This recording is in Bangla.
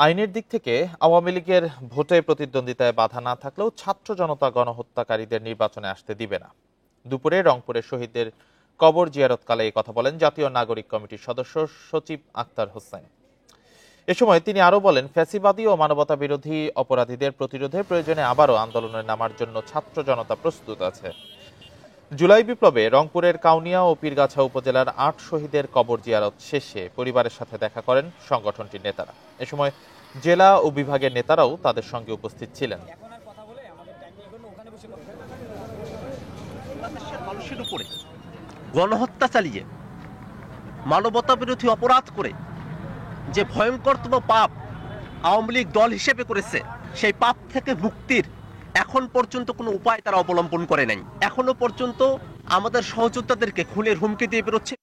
আইনের দিক থেকে আওয়ামী লীগের ভোটে প্রতিদ্বন্দ্বিতায় বাধা না থাকলেও ছাত্র জনতা গণহত্যাকারীদের নির্বাচনে আসতে দিবে না। দুপুরে রংপুরের শহীদদের কবর জিয়ারতকালে এই কথা বলেন জাতীয় নাগরিক কমিটির সদস্য সচিব আক্তার হোসেন। এ সময় তিনি আরো বলেন, ফ্যাসিবাদী ও মানবতা বিরোধী অপরাধীদের প্রতিরোধে প্রয়োজনে আবারও আন্দোলনে নামার জন্য ছাত্র জনতা প্রস্তুত আছে। জুলাই বিপ্লবে রংপুরের কাউনিয়া ও পীরগাছা উপজেলার ৮ শহীদের কবর জিয়ারত শেষে পরিবারের সাথে দেখা করেন সংগঠনটির নেতারা। এ সময় জেলা ও বিভাগের নেতারাও তাদের সঙ্গে উপস্থিত ছিলেন। মানুষের উপরে গণহত্যা চালিয়ে মানবতা বিরোধী অপরাধ করে যে ভয়ঙ্করতম পাপ আওয়ামী লীগ দল হিসেবে করেছে, সেই পাপ থেকে মুক্তির এখন পর্যন্ত কোনো উপায় তারা অবলম্বন করে নাই। এখনো পর্যন্ত আমাদের সহযোদ্ধাদেরকে খুনের হুমকি দিয়ে বেরোচ্ছে।